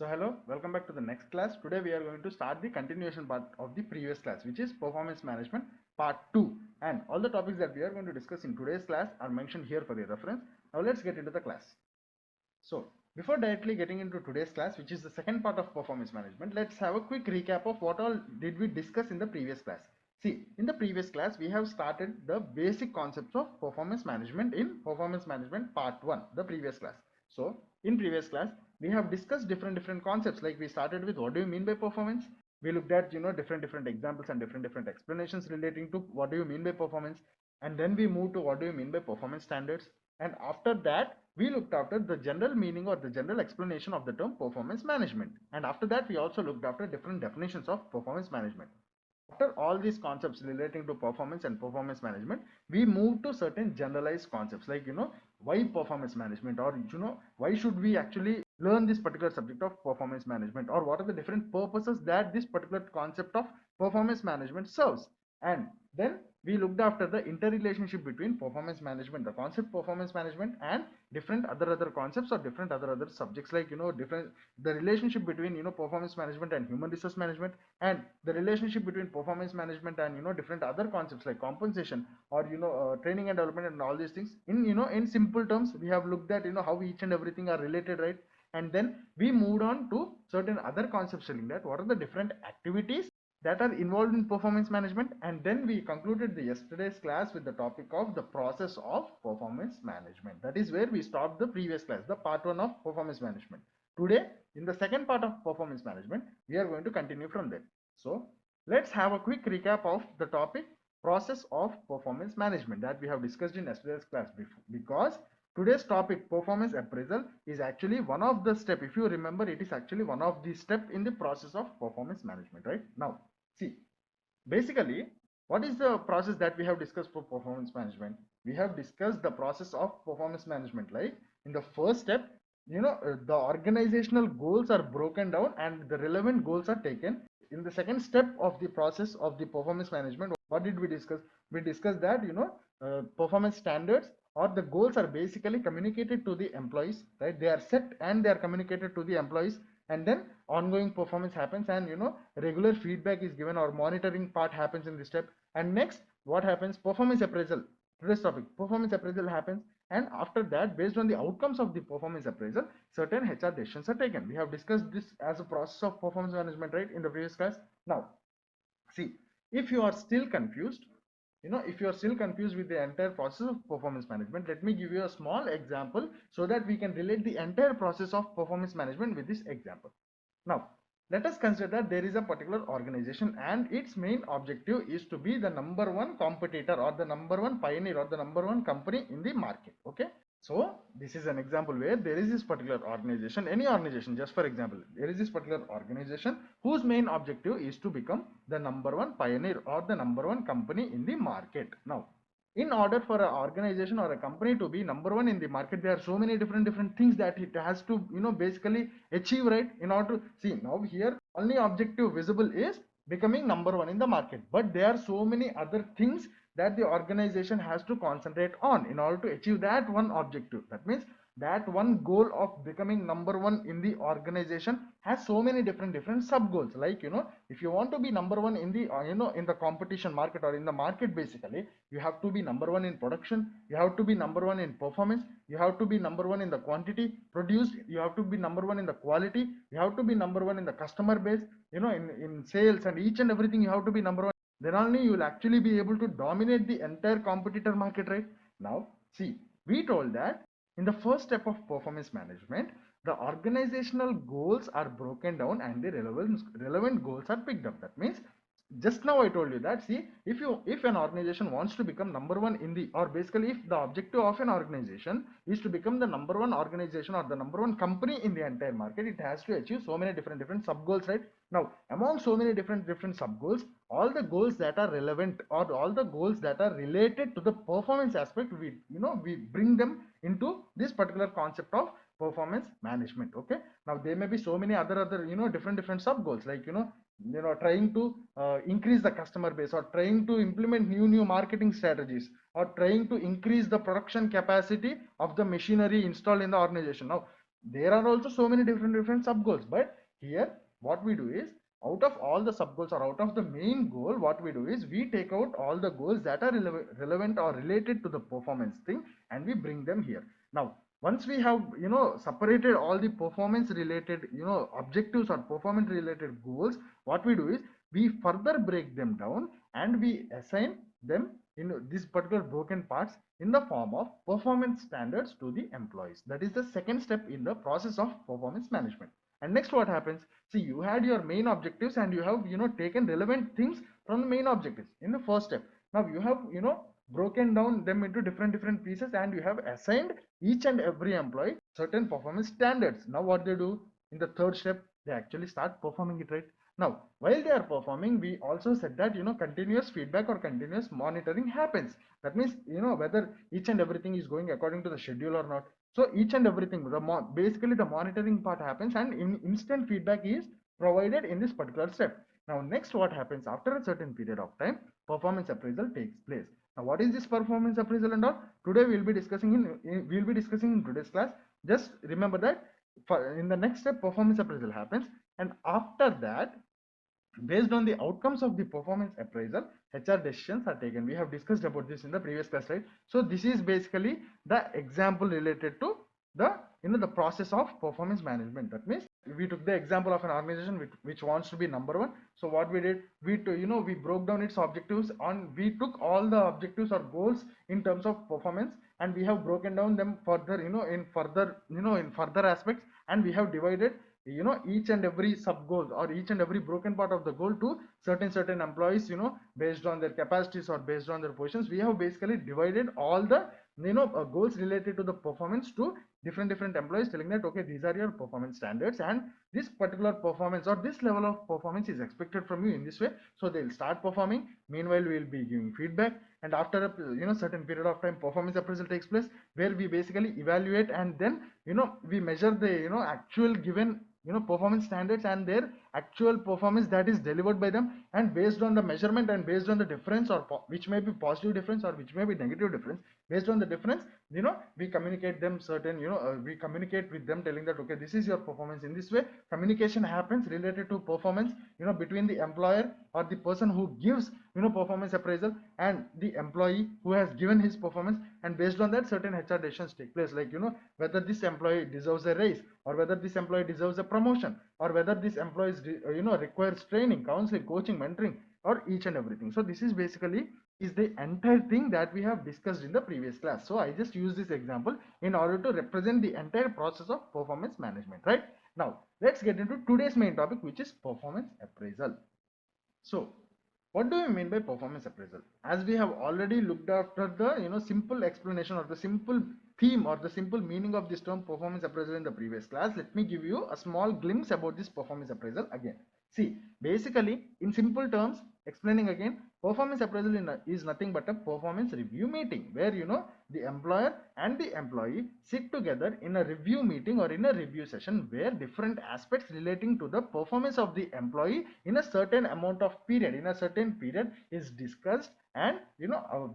So hello, welcome back to the next class. Today we are going to start the continuation part of the previous class, which is performance management part 2. And all the topics that we are going to discuss in today's class are mentioned here for your reference. Now let's get into the class. So before directly getting into today's class, which is the second part of performance management, let's have a quick recap of what all did we discuss in the previous class. See, in the previous class, we have started the basic concepts of performance management in performance management part 1, the previous class. So in previous class, we have discussed different concepts. Like we started with what do you mean by performance? We looked at different examples and different explanations relating to what do you mean by performance, and then we moved to what do you mean by performance standards, and after that we looked after the general meaning or the general explanation of the term performance management, and after that we also looked after different definitions of performance management. After all these concepts relating to performance and performance management, we move to certain generalized concepts like why performance management, or why should we actually learn this particular subject of performance management, or what are the different purposes that this particular concept of performance management serves. And then we looked after the interrelationship between performance management, the concept performance management, and different other concepts or different other subjects, like different the relationship between performance management and human resource management, and the relationship between performance management and different other concepts like compensation, or training and development, and all these things. In simple terms, we have looked at how each and everything are related, right? And then we moved on to certain other concepts, telling that what are the different activities that are involved in performance management. And then we concluded the yesterday's class with the topic of the process of performance management. That is where we stopped the previous class, the part 1 of performance management. Today, in the second part of performance management, we are going to continue from there. So let's have a quick recap of the topic process of performance management that we have discussed in yesterday's class, because today's topic performance appraisal is actually one of the step. If you remember, it is actually one of the step in the process of performance management, right? Now see, basically, what is the process that we have discussed for performance management? We have discussed the process of performance management. Like in the first step, the organizational goals are broken down and the relevant goals are taken. In the second step of the process of the performance management, what did we discuss? We discussed that performance standards or the goals are basically communicated to the employees, right? They are set and they are communicated to the employees, and then ongoing performance happens, and regular feedback is given, or monitoring part happens in this step. And next, what happens? Performance appraisal. Today's topic, performance appraisal, happens. And after that, based on the outcomes of the performance appraisal, certain HR decisions are taken. We have discussed this as a process of performance management, right, in the previous class. Now see, if you are still confused, if you are still confused with the entire process of performance management, let me give you a small example so that we can relate the entire process of performance management with this example. Now let us consider that there is a particular organization and its main objective is to be the number one competitor, or the number one pioneer, or the number one company in the market. Okay, so this is an example where there is this particular organization, any organization, just for example, there is this particular organization whose main objective is to become the number one pioneer or the number one company in the market. Now, in order for an organization or a company to be number one in the market, there are so many different things that it has to basically achieve, right? In order to see, now here only objective visible is becoming number one in the market, but there are so many other things that the organization has to concentrate on in order to achieve that one objective. That means that one goal of becoming number one in the organization has so many different sub goals. Like if you want to be number one in the in the competition market or in the market, basically you have to be number one in production, you have to be number one in performance, you have to be number one in the quantity produced, you have to be number one in the quality, you have to be number one in the customer base, in sales, and each and everything you have to be number one. Then only you will actually be able to dominate the entire competitor market, right? Now see, we told that in the first step of performance management, the organizational goals are broken down and the relevant goals are picked up. That means just now I told you that, see, if an organization wants to become number one in the, or basically if the objective of an organization is to become the number one organization or the number one company in the entire market, it has to achieve so many different sub goals, right? Now among so many different sub goals, all the goals that are relevant or all the goals that are related to the performance aspect, we bring them into this particular concept of performance management. Okay, now there may be so many other different sub goals, like trying to increase the customer base, or trying to implement new marketing strategies, or trying to increase the production capacity of the machinery installed in the organization. Now there are also so many different sub goals, but here what we do is, out of all the sub goals or out of the main goal, what we do is we take out all the goals that are relevant or related to the performance thing, and we bring them here. Now once we have separated all the performance related objectives or performance related goals, what we do is we further break them down and we assign them in this particular broken parts in the form of performance standards to the employees. That is the second step in the process of performance management. And next what happens, see, you had your main objectives and you have taken relevant things from the main objectives in the first step. Now you have broken down them into different pieces and you have assigned each and every employee certain performance standards. Now what they do in the third step, they actually start performing it, right? Now while they are performing, we also said that continuous feedback or continuous monitoring happens. That means whether each and everything is going according to the schedule or not. So each and everything, basically the monitoring part happens, and instant feedback is provided in this particular step. Now next what happens, after a certain period of time, performance appraisal takes place. Now what is this performance appraisal and all? Today we'll be discussing in today's class. Just remember that in the next step, performance appraisal happens, and after that, based on the outcomes of the performance appraisal, HR decisions are taken. We have discussed about this in the previous class, right? So this is basically the example related to the the process of performance management. That means we took the example of an organization which wants to be number one. So what we did, we broke down its objectives on, we took all the objectives or goals in terms of performance, and we have broken down them further in further aspects, and we have divided each and every sub goal or each and every broken part of the goal to certain employees, based on their capacities or based on their positions. We have basically divided all the goals related to the performance to different employees, telling that okay, these are your performance standards, and this particular performance or this level of performance is expected from you in this way. So they'll start performing. Meanwhile, we will be giving feedback, and after a certain period of time, performance appraisal takes place, where we basically evaluate, and then we measure the actual given performance standards and their actual performance that is delivered by them. And based on the measurement and based on the difference, or which may be positive difference or which may be negative difference, based on the difference, we communicate them certain we communicate with them, telling that okay, this is your performance. In this way, communication happens related to performance between the employer or the person who gives performance appraisal and the employee who has given his performance. And based on that, certain HR decisions take place, like whether this employee deserves a raise, or whether this employee deserves a promotion, or whether this employee requires training, counseling, coaching, mentoring, or each and everything. So this is basically is the entire thing that we have discussed in the previous class. So I just use this example in order to represent the entire process of performance management, right? Now let's get into today's main topic, which is performance appraisal. So what do we mean by performance appraisal? As we have already looked after the simple explanation or the simple theme or the simple meaning of this term performance appraisal in the previous class, let me give you a small glimpse about this performance appraisal again. See, basically in simple terms, explaining again, performance appraisal is nothing but a performance review meeting, where the employer and the employee sit together in a review meeting or in a review session, where different aspects relating to the performance of the employee in a certain amount of period, in a certain period, is discussed. And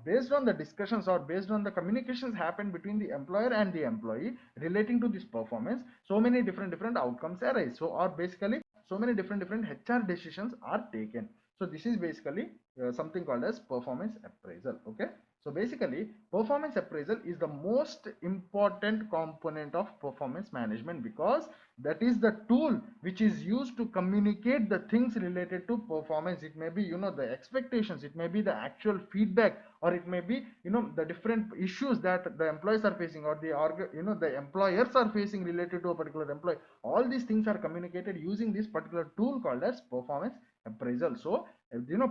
based on the discussions or based on the communications happen between the employer and the employee relating to this performance, so many different outcomes arise. So, or basically so many different HR decisions are taken. So this is basically something called as performance appraisal. Okay, so basically performance appraisal is the most important component of performance management, because that is the tool which is used to communicate the things related to performance. It may be the expectations, it may be the actual feedback, or it may be the different issues that the employees are facing, or the employers are facing related to a particular employee. All these things are communicated using this particular tool called as performance appraisal. So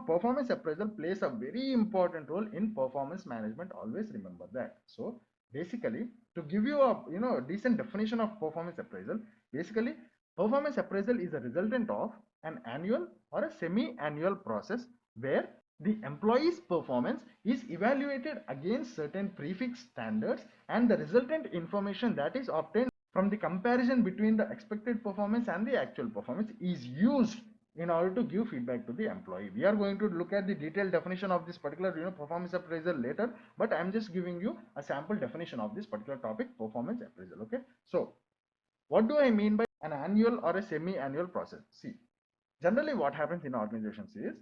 performance appraisal plays a very important role in performance management. Always remember that. So basically, to give you a decent definition of performance appraisal, basically performance appraisal is a resultant of an annual or a semi-annual process, where the employee's performance is evaluated against certain prefixed standards, and the resultant information that is obtained from the comparison between the expected performance and the actual performance is used in order to give feedback to the employee. We are going to look at the detailed definition of this particular performance appraisal later, but I am just giving you a sample definition of this particular topic, performance appraisal. Okay, so What do I mean by an annual or a semi-annual process? See, generally what happens in organizations is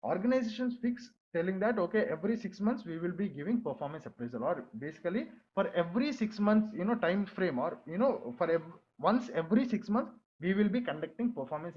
organizations fix telling that okay, every 6 months we will be giving performance appraisal, or basically for every 6 months time frame, or for once every 6 months we will be conducting performance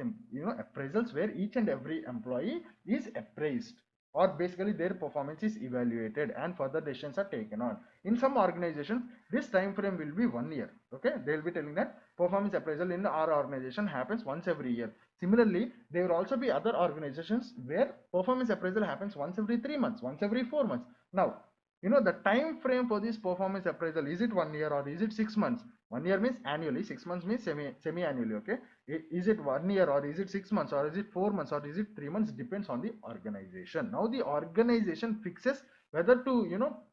appraisals, where each and every employee is appraised, or basically their performance is evaluated and further decisions are taken on. In some organizations this time frame will be 1 year. Okay, they will be telling that performance appraisal in our organization happens once every year. Similarly, there will also be other organizations where performance appraisal happens once every 3 months, once every 4 months. Now, the time frame for this performance appraisal, is it 1 year or is it 6 months? 1 year means annually, 6 months means semi-annually. Okay, is it 1 year or is it 6 months or is it 4 months or is it 3 months? Depends on the organization. Now the organization fixes whether to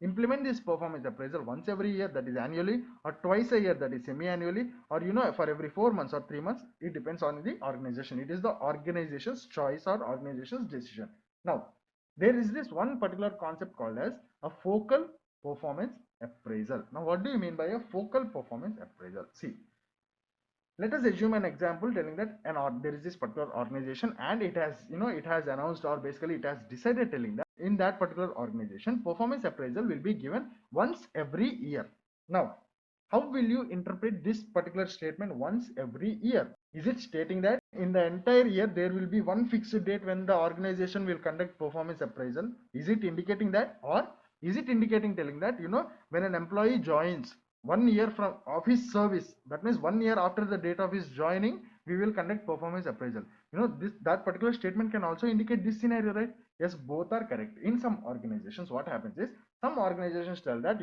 implement this performance appraisal once every year, that is annually, or twice a year, that is semi-annually, or for every 4 months or 3 months. It depends on the organization. It is the organization's choice or organization's decision. Now there is this one particular concept called as a focal performance appraisal. Now what do you mean by a focal performance appraisal? See, let us assume an example telling that there is this particular organization, and it has it has announced, or basically it has decided telling that in that particular organization performance appraisal will be given once every year. Now how will you interpret this particular statement, once every year? Is it stating that in the entire year there will be one fixed date when the organization will conduct performance appraisal? Is it indicating that, or is it indicating telling that when an employee joins 1 year from of his service, that means 1 year after the date of his joining, we will conduct performance appraisal? That particular statement can also indicate this scenario, right? Yes, both are correct. In some organizations what happens is, some organizations tell that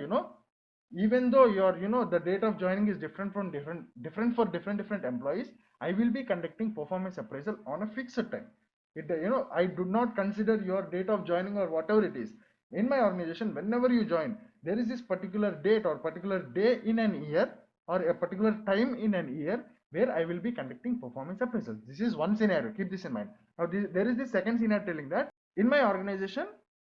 even though your the date of joining is different from different for different employees, I will be conducting performance appraisal on a fixed time. I do not consider your date of joining or whatever it is. In my organization, whenever you join, there is this particular date or particular day in an year, or a particular time in an year, where I will be conducting performance appraisal. This is one scenario, keep this in mind. Now there is this second scenario telling that in my organization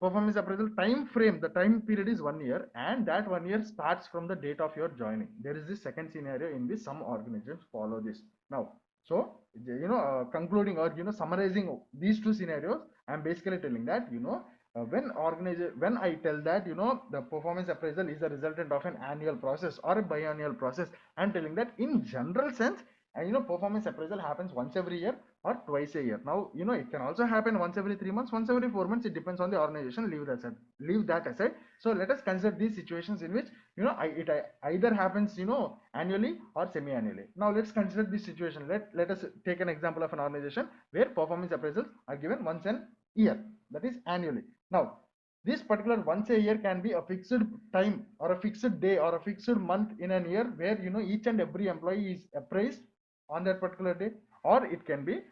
performance appraisal time frame, the time period is 1 year, and that 1 year starts from the date of your joining. There is this second scenario in which some organizations follow this. Now so concluding, or summarizing these two scenarios, I'm basically telling that when I tell that the performance appraisal is a resultant of an annual process or a biannual process, I'm telling that in general sense, and performance appraisal happens once every year or twice a year. Now it can also happen once every 3 months, once every 4 months. It depends on the organization. Leave that aside. So let us consider these situations in which it either happens annually or semi-annually. Now let's consider this situation. Let us take an example of an organization where performance appraisals are given once a year, that is annually. Now this particular once a year can be a fixed time or a fixed day or a fixed month in a year, where each and every employee is appraised on that particular day. Or it can be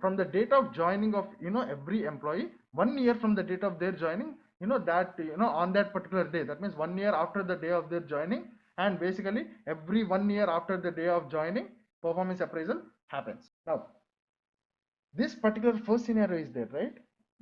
from the date of joining of every employee, 1 year from the date of their joining, that on that particular day, that means 1 year after the day of their joining, and basically every 1 year after the day of joining, performance appraisal happens. Now this particular first scenario is there, right?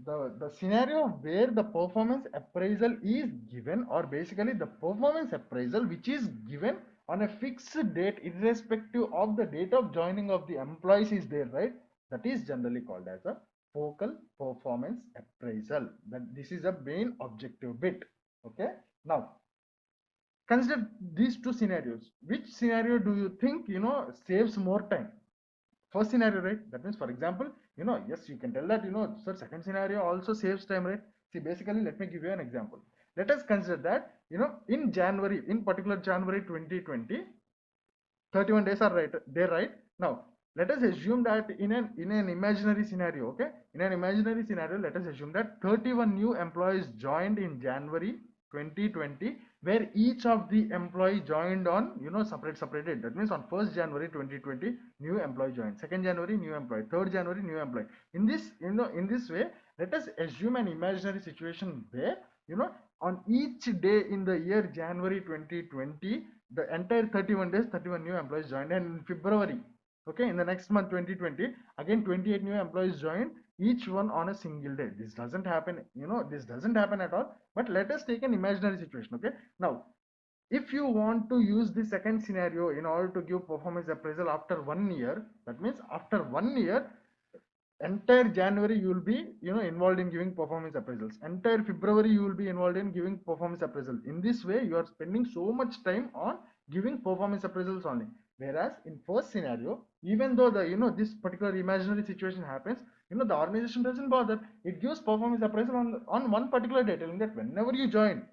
The scenario where the performance appraisal is given, or basically the performance appraisal which is given on a fixed date irrespective of the date of joining of the employees is there, right? That is generally called as a focal performance appraisal. That this is a main objective bit. Okay, now consider these two scenarios. Which scenario do you think saves more time? First scenario, right? That means, for example, yes, you can tell that sir, second scenario also saves time, right? See, basically, let me give you an example. Let us consider that in January, in particular January 2020, 31 days are right there, right? Now let us assume that in an imaginary scenario, okay, in an imaginary scenario, let us assume that 31 new employees joined in January 2020, where each of the employee joined on separated. That means on 1st January 2020 new employee joined, 2nd January new employee, 3rd January new employee. In this way, let us assume an imaginary situation where on each day in the year January 2020, the entire 31 days 31 new employees joined, and in February, okay, in the next month 2020, again 28 new employees joined, each one on a single day. This doesn't happen, this doesn't happen at all. But let us take an imaginary situation. Okay, now if you want to use the second scenario in order to give performance appraisal after 1 year, that means after 1 year, entire January you will be involved in giving performance appraisals, entire February you will be involved in giving performance appraisal. In this way you are spending so much time on giving performance appraisals only. Whereas in first scenario, even though the this particular imaginary situation happens, the organization doesn't bother. It gives performance appraisal on one particular day, telling that whenever you join,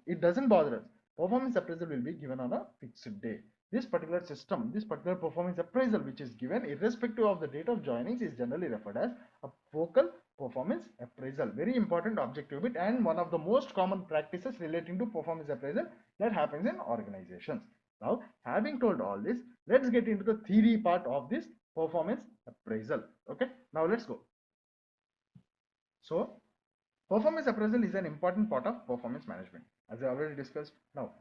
it doesn't bother us. Performance appraisal will be given on a fixed day. This particular system, this particular performance appraisal which is given irrespective of the date of joinings is generally referred as a focal performance appraisal. Very important objective bit and one of the most common practices relating to performance appraisal that happens in organizations. Now, having told all this, let's get into the theory part of this performance appraisal. Okay, now let's go. So, performance appraisal is an important part of performance management, as I already discussed. Now,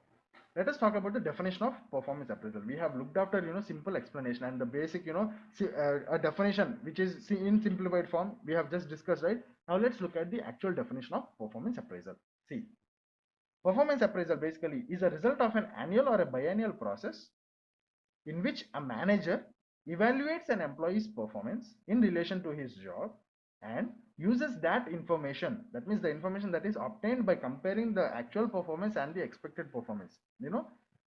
let us talk about the definition of performance appraisal. We have looked after simple explanation and the basic a definition which is in simplified form we have just discussed, right? Now let's look at the actual definition of performance appraisal. See, performance appraisal basically is a result of an annual or a biannual process in which a manager evaluates an employee's performance in relation to his job and uses that information, that means the information that is obtained by comparing the actual performance and the expected performance,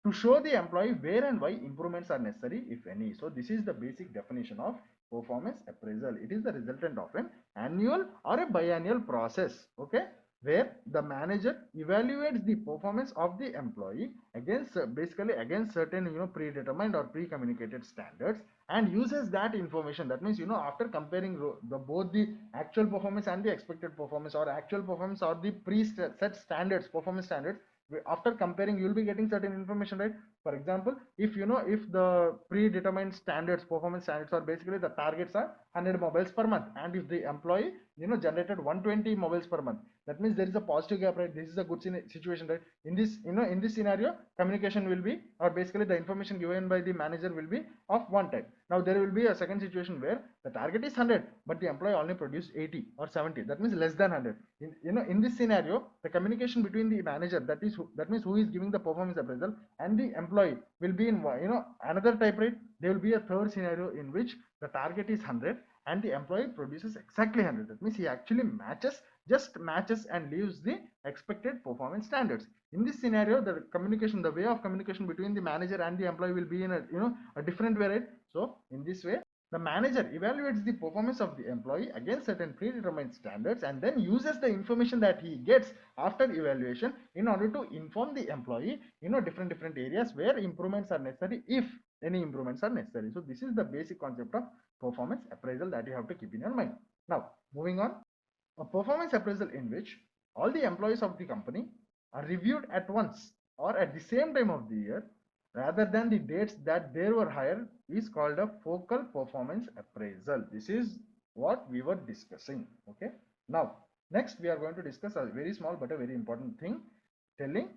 to show the employee where and why improvements are necessary, if any. So this is the basic definition of performance appraisal. It is the resultant of an annual or a biannual process, okay, where the manager evaluates the performance of the employee against basically against certain predetermined or pre-communicated standards and uses that information. That means after comparing both the actual performance and the expected performance, or actual performance or the pre-set standards, performance standards, after comparing you will be getting certain information, right? For example, if if the predetermined standards, performance standards, are basically the targets are 100 mobiles per month, and if the employee generated 120 mobiles per month, that means there is a positive gap, right? This is a good situation, right? In this in this scenario, communication will be, or basically the information given by the manager will be of one type. Now there will be a second situation where the target is 100 but the employee only produced 80 or 70, that means less than 100. In this scenario, the communication between the manager, that means who is giving the performance appraisal, and the employee will be in another type, right? There will be a third scenario in which the target is 100 and the employee produces exactly 100. That means he actually just matches and leaves the expected performance standards. In this scenario, the communication, the way of communication between the manager and the employee will be in a different way, right? So in this way, the manager evaluates the performance of the employee against certain predetermined standards and then uses the information that he gets after evaluation in order to inform the employee different areas where improvements are necessary, if any improvements are necessary. So this is the basic concept of performance appraisal that you have to keep in your mind. Now moving on, a performance appraisal in which all the employees of the company are reviewed at once or at the same time of the year rather than the dates that they were hired is called a focal performance appraisal. This is what we were discussing. Okay, now next we are going to discuss a very small but a very important thing, telling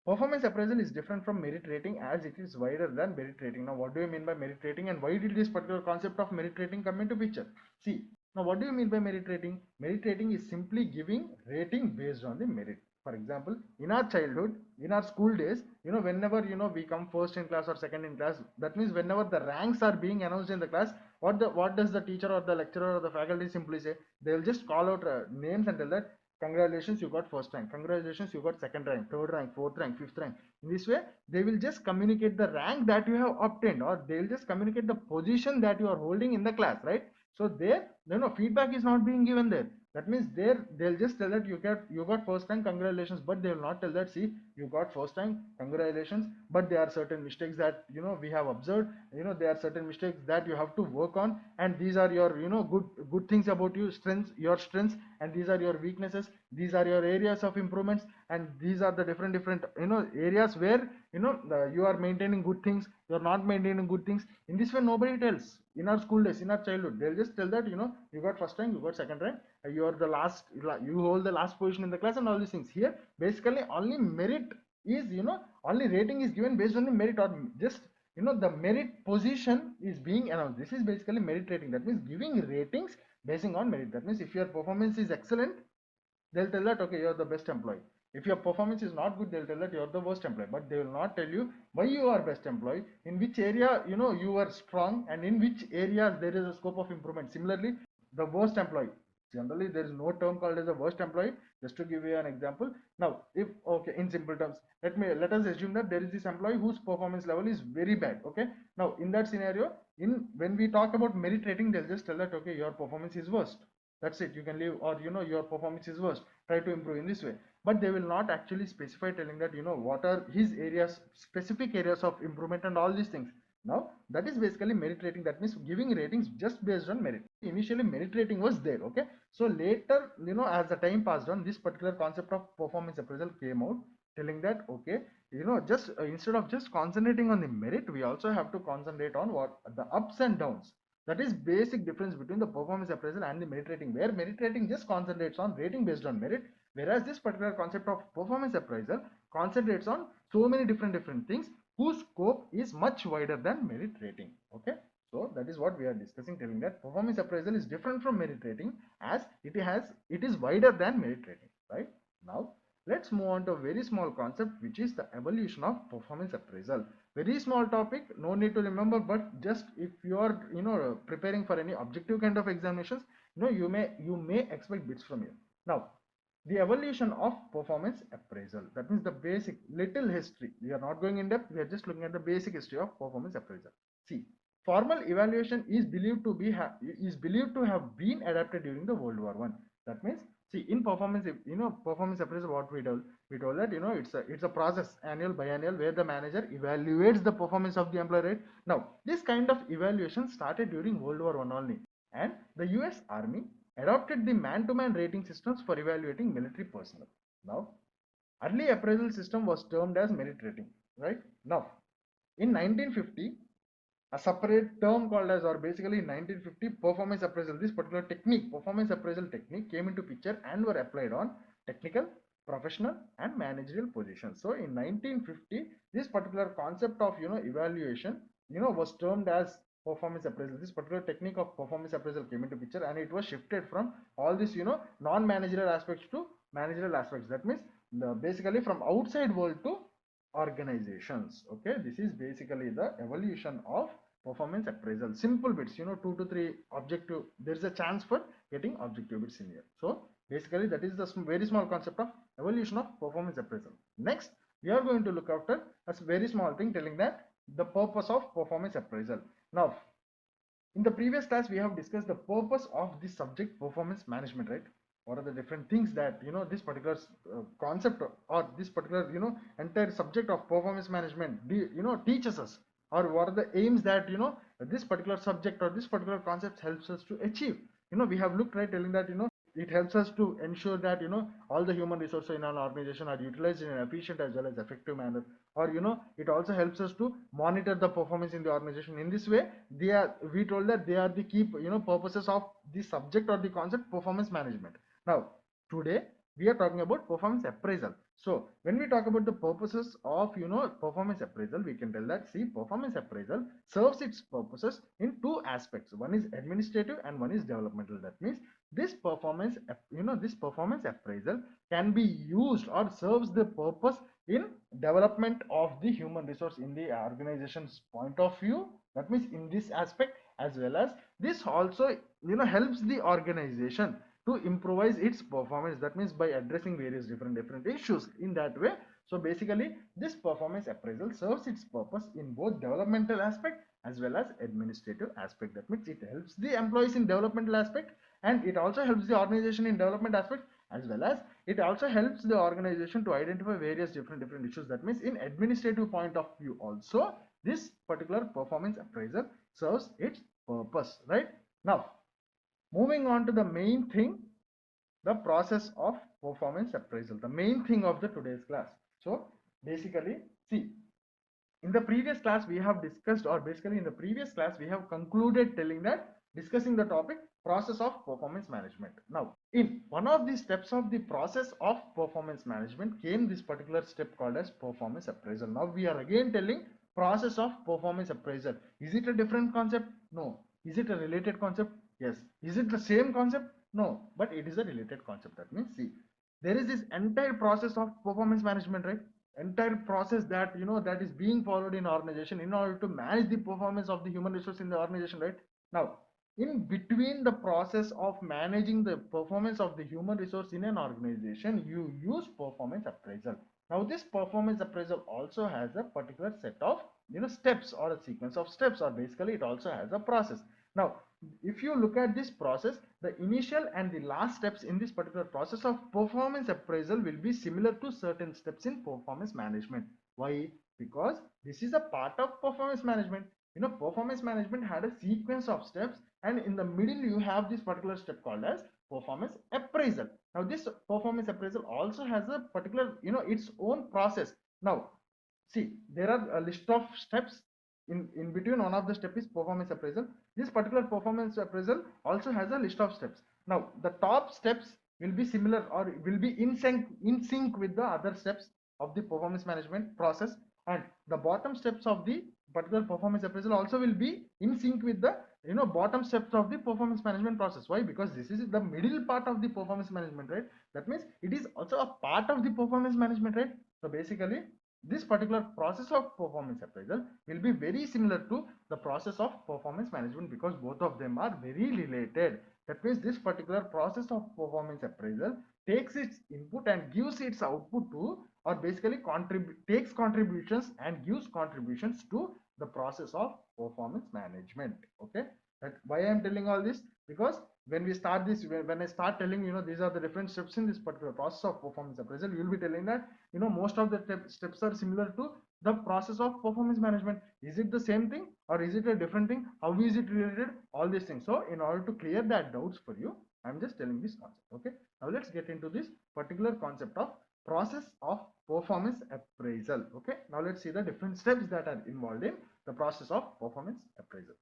performance appraisal is different from merit rating as it is wider than merit rating. Now what do you mean by merit rating and why did this particular concept of merit rating come into picture? See, now what do you mean by merit rating? Merit rating is simply giving rating based on the merit. For example, in our childhood, in our school days, whenever we come first in class or second in class, that means whenever the ranks are being announced in the class, what does the teacher or the lecturer or the faculty simply say? They'll just call out names and tell that congratulations, you got first rank, congratulations, you got second rank, third rank, fourth rank, fifth rank. In this way they will just communicate the rank that you have obtained, or they'll just communicate the position that you are holding in the class, right? So there feedback is not being given there. That means there they'll just tell that you got first rank, congratulations, but they will not tell that, see, you got first rank, congratulations, but there are certain mistakes that we have observed, there are certain mistakes that you have to work on, and these are your good things about you, your strengths, and these are your weaknesses, these are your areas of improvements, and these are the different areas where you are maintaining good things, you are not maintaining good things. In this way nobody tells. In our school days, in our childhood, they'll just tell that you got first rank, you got second rank, you are the last, you hold the last position in the class, and all these things. Here basically only merit is only rating is given based on the merit, or just the merit position is being announced. This is basically merit rating. That means giving ratings basing on merit. That means if your performance is excellent, they'll tell that okay, you're the best employee. If your performance is not good, they'll tell that you're the worst employee, but they will not tell you why you are best employee, in which area you are strong, and in which areas there is a scope of improvement. Similarly, the worst employee, generally there is no term called as a worst employee. Just to give you an example, now if, okay, in simple terms, let us assume that there is this employee whose performance level is very bad. Okay, now in that scenario, in when we talk about merit rating, they'll just tell that, okay, your performance is worst, that's it, you can leave, or your performance is worst, try to improve in this way. But they will not actually specify, telling that what are his areas, specific areas of improvement and all these things. Now that is basically merit rating. That means giving ratings just based on merit. Initially merit rating was there. Okay, so later, as the time passed on, this particular concept of performance appraisal came out, telling that, okay, just instead of just concentrating on the merit, we also have to concentrate on what the ups and downs. That is basic difference between the performance appraisal and the merit rating, where merit rating just concentrates on rating based on merit, whereas this particular concept of performance appraisal concentrates on so many different things whose scope is much wider than merit rating. Okay, so that is what we are discussing, telling that performance appraisal is different from merit rating, as it is wider than merit rating. Right, now let's move on to a very small concept, which is the evolution of performance appraisal. Very small topic, no need to remember, but just if you are preparing for any objective kind of examinations, you may expect bits from you. Now the evolution of performance appraisal, that means the basic little history. We are not going in depth, we are just looking at the basic history of performance appraisal. See, formal evaluation is believed to have been adapted during the World War One. That means, see, in performance, performance appraisal, what we told that it's a process, annual, biannual, where the manager evaluates the performance of the employee. Right, now this kind of evaluation started during World War One only, and the US Army adopted the man-to-man rating systems for evaluating military personnel. Now, early appraisal system was termed as merit rating. Right, now in 1950, a separate term called as, or basically in 1950, performance appraisal, this particular technique, performance appraisal technique, came into picture and were applied on technical, professional and managerial positions. So in 1950, this particular concept of evaluation was termed as performance appraisal. This particular technique of performance appraisal came into picture, and it was shifted from all this non-managerial aspects to managerial aspects. That means basically from outside world to organizations. Okay, this is basically the evolution of performance appraisal. Simple bits, 2 to 3 objective, there is a chance for getting objective bits in here. So basically that is the very small concept of evolution of performance appraisal. Next, we are going to look after a very small thing, telling that the purpose of performance appraisal. Now in the previous class, we have discussed the purpose of this subject, performance management. Right, what are the different things that this particular concept, or this particular entire subject of performance management teaches us, or what are the aims that this particular subject or this particular concept helps us to achieve. We have looked, right, telling that it helps us to ensure that all the human resources in an organization are utilized in an efficient as well as effective manner, or it also helps us to monitor the performance in the organization. In this way, we told that they are the key purposes of the subject or the concept performance management. Now today we are talking about performance appraisal. So when we talk about the purposes of performance appraisal, we can tell that, see, performance appraisal serves its purposes in two aspects. One is administrative and one is developmental. That means this performance appraisal can be used or serves the purpose in development of the human resource in the organization's point of view. That means in this aspect, as well as this also helps the organization to improvise its performance. That means by addressing various different issues in that way. So basically this performance appraisal serves its purpose in both developmental aspect as well as administrative aspect. That means it helps the employees in developmental aspect, and it also helps the organization in development aspect, as well as it also helps the organization to identify various different issues. That means in administrative point of view also, this particular performance appraisal serves its purpose. Right, now moving on to the main thing, the process of performance appraisal, the main thing of the today's class. So basically, see, in the previous class we have discussed, or basically in the previous class we have concluded telling that, discussing the topic process of performance management. Now in one of the steps of the process of performance management came this particular step called as performance appraisal. Now we are again telling process of performance appraisal. Is it a different concept? No. Is it a related concept? Yes. Is it the same concept? No, but it is a related concept. That means, see, there is this entire process of performance management, right? Entire process that that is being followed in organization in order to manage the performance of the human resource in the organization, right? Now, in between the process of managing the performance of the human resource in an organization, you use performance appraisal. Now, this performance appraisal also has a particular set of steps, or a sequence of steps, or basically it also has a process. Now, if you look at this process, the initial and the last steps in this particular process of performance appraisal will be similar to certain steps in performance management. Why? Because this is a part of performance management. Performance management had a sequence of steps, and in the middle you have this particular step called as performance appraisal. Now, this performance appraisal also has a particular its own process. Now, see, there are a list of steps. In between one of the step is performance appraisal. This particular performance appraisal also has a list of steps. Now, the top steps will be similar, or will be in sync with the other steps of the performance management process, and the bottom steps of the particular performance appraisal also will be in sync with the bottom steps of the performance management process. Why? Because this is the middle part of the performance management, right? That means it is also a part of the performance management, right? So basically, this particular process of performance appraisal will be very similar to the process of performance management, because both of them are very related. That means this particular process of performance appraisal takes its input and gives its output to, or basically takes contributions and gives contributions to the process of performance management. Okay, that why I am telling all this, because when we start this, when I start telling these are the different steps in this particular process of performance appraisal, you will be telling that most of the steps are similar to the process of performance management. Is it the same thing, or is it a different thing? How is it related? All these things. So in order to clear that doubts for you, I'm just telling this concept. Okay, now let's get into this particular concept of process of performance appraisal. Okay, now let's see the different steps that are involved in the process of performance appraisal.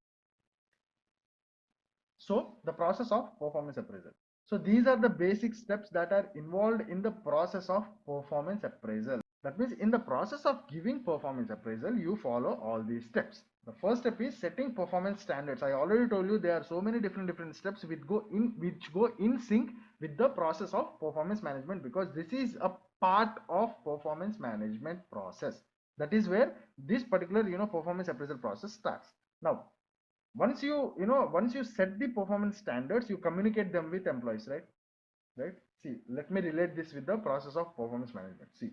So the process of performance appraisal. So these are the basic steps that are involved in the process of performance appraisal. That means in the process of giving performance appraisal, you follow all these steps. The first step is setting performance standards. I already told you there are so many different steps which go in sync with the process of performance management, because this is a part of performance management process. That is where this particular performance appraisal process starts. Now, once you set the performance standards, you communicate them with employees, right? See, let me relate this with the process of performance management. See,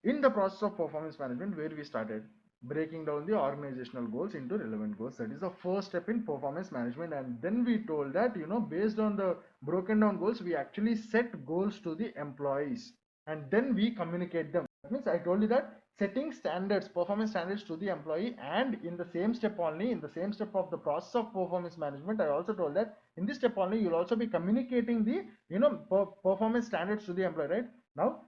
in the process of performance management, where we started breaking down the organizational goals into relevant goals, that is the first step in performance management. And then we told that based on the broken down goals, we actually set goals to the employees, and then we communicate them. That means I told you that setting standards, performance standards to the employee, and in the same step only, in the same step of the process of performance management, I also told that in this step only you'll also be communicating the performance standards to the employee, right? Now,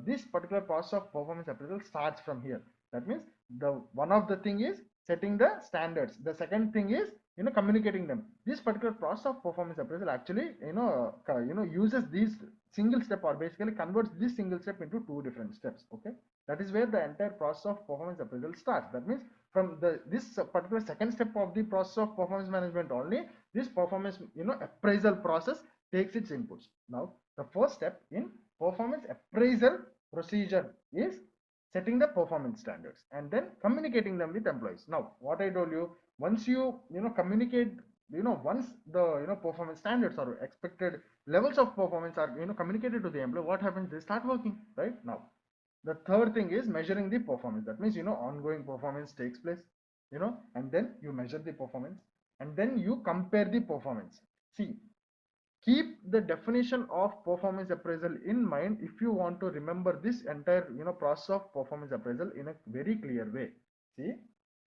this particular process of performance appraisal starts from here. That means the one of the thing is setting the standards, the second thing is communicating them. This particular process of performance appraisal actually uses these single step, or basically converts this single step into two different steps. Okay, that is where the entire process of performance appraisal starts. That means from this particular second step of the process of performance management only, this performance appraisal process takes its inputs. Now, the first step in performance appraisal procedure is setting the performance standards and then communicating them with employees. Now, what I told you, once you communicate, once the performance standards or expected levels of performance are communicated to the employee, what happens? They start working, right? Now, the third thing is measuring the performance. That means ongoing performance takes place, and then you measure the performance, and then you compare the performance. See, keep the definition of performance appraisal in mind if you want to remember this entire process of performance appraisal in a very clear way. See,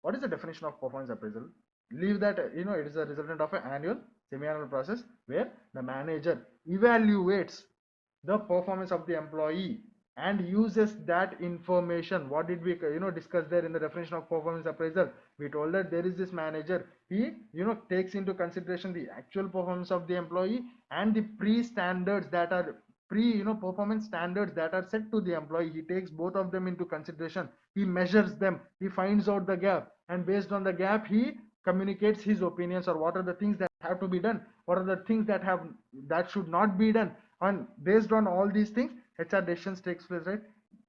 what is the definition of performance appraisal? Leave that it is a resultant of an annual, semi-annual process where the manager evaluates the performance of the employee and uses that information. What did we discuss there in the definition of performance appraisal? We told that there is this manager, he takes into consideration the actual performance of the employee and the pre-standards that are performance standards that are set to the employee. He takes both of them into consideration, he measures them, he finds out the gap, and based on the gap he communicates his opinions, or what are the things that have to be done, what are the things that should not be done, and based on all these things HR decisions takes place, right?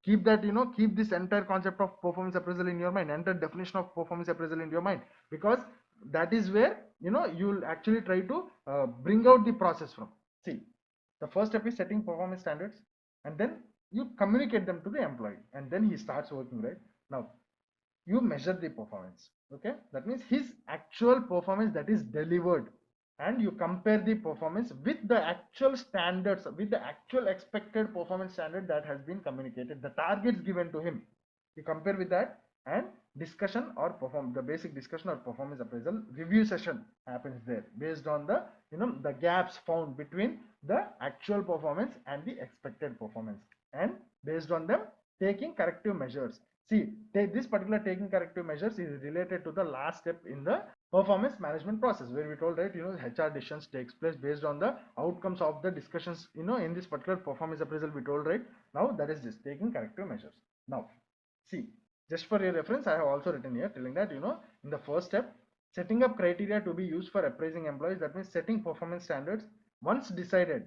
Keep that, keep this entire concept of performance appraisal in your mind, entire definition of performance appraisal in your mind, because that is where you'll actually try to bring out the process from. See, the first step is setting performance standards, and then you communicate them to the employee, and then he starts working, right? Now you measure the performance, okay? That means his actual performance that is delivered, and you compare the performance with the actual standards, with the actual expected performance standard that has been communicated, the targets given to him. You compare with that, and discussion or perform the basic discussion or performance appraisal review session happens there, based on the the gaps found between the actual performance and the expected performance, and based on them taking corrective measures. See, this particular taking corrective measures is related to the last step in the performance management process, where we told, right, HR decisions takes place based on the outcomes of the discussions, in this particular performance appraisal, we told, right? Now that is this taking corrective measures. Now see, just for your reference, I have also written here telling that, in the first step, setting up criteria to be used for appraising employees, that means setting performance standards. Once decided,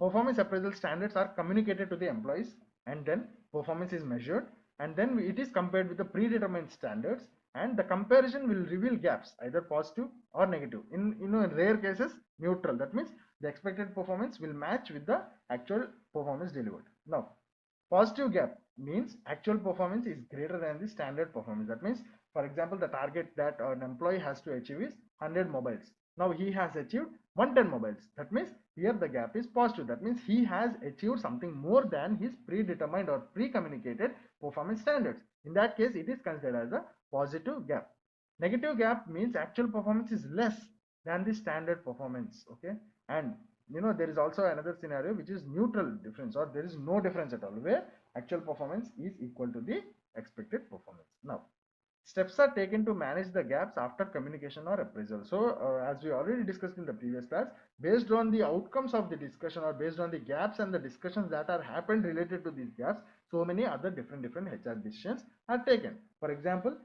performance appraisal standards are communicated to the employees, and then performance is measured, and then it is compared with the predetermined standards, and the comparison will reveal gaps, either positive or negative. In rare cases, neutral. That means the expected performance will match with the actual performance delivered. Now, positive gap means actual performance is greater than the standard performance. That means, for example, the target that an employee has to achieve is 100 mobiles. Now he has achieved 110 mobiles. That means here the gap is positive. That means he has achieved something more than his predetermined or pre-communicated performance standards. In that case, it is considered as a positive gap. Negative gap means actual performance is less than the standard performance. Okay, and there is also another scenario which is neutral difference, or there is no difference at all, where actual performance is equal to the expected performance. Now steps are taken to manage the gaps after communication or appraisal. So as we already discussed in the previous class, based on the outcomes of the discussion, or based on the gaps and the discussions that are happened related to these gaps, so many other different HR decisions are taken. For example,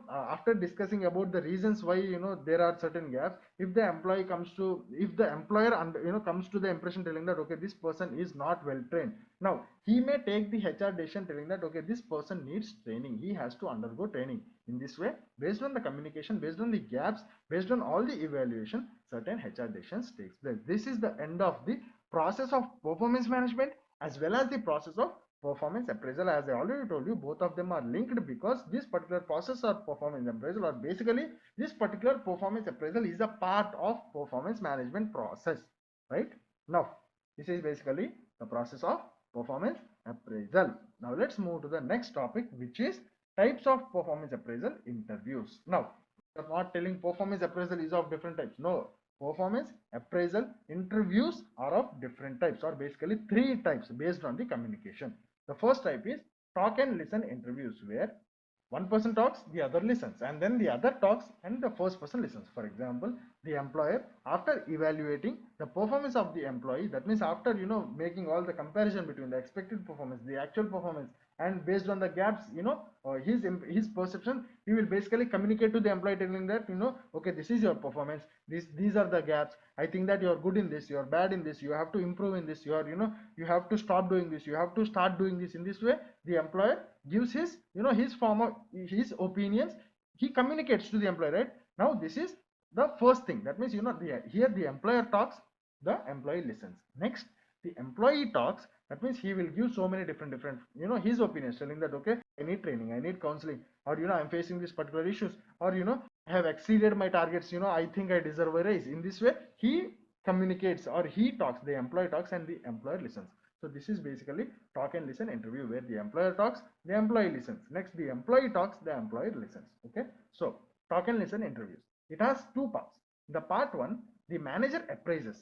after discussing about the reasons why there are certain gaps, if the employer comes to the impression telling that, okay, this person is not well trained, now he may take the HR decision telling that, okay, this person needs training, he has to undergo training. In this way, based on the communication, based on the gaps, based on all the evaluation, certain HR decisions takes place. This is the end of the process of performance management as well as the process of performance appraisal. As I already told you, both of them are linked, because this particular process of performance appraisal, or basically this particular performance appraisal, is a part of performance management process, right? Now this is basically the process of performance appraisal. Now let's move to the next topic, which is types of performance appraisal interviews. Now I'm not telling performance appraisal is of different types. No, performance appraisal interviews are of different types, or basically three types based on the communication. The first type is talk and listen interviews, where one person talks, the other listens, and then the other talks and the first person listens. For example, the employer, after evaluating the performance of the employee, that means after making all the comparison between the expected performance, the actual performance, and based on the gaps, his perception, he will basically communicate to the employee telling that, okay, this is your performance, these are the gaps, I think that you're good in this, you're bad in this, you have to improve in this, you have to stop doing this, you have to start doing this. In this way, the employer gives his his form of his opinions, he communicates to the employer, right? Now this is the first thing. That means here the employer talks, the employee listens. Next, the employee talks. That means he will give so many different his opinions, telling that, okay, I need training, I need counseling, or I'm facing these particular issues, or I have exceeded my targets, I think I deserve a raise. In this way, he communicates, or he talks, the employee talks and the employer listens. So this is basically talk and listen interview, where the employer talks, the employee listens. Next, the employee talks, the employer listens. Okay, so talk and listen interviews, it has two parts. In the part one, the manager appraises.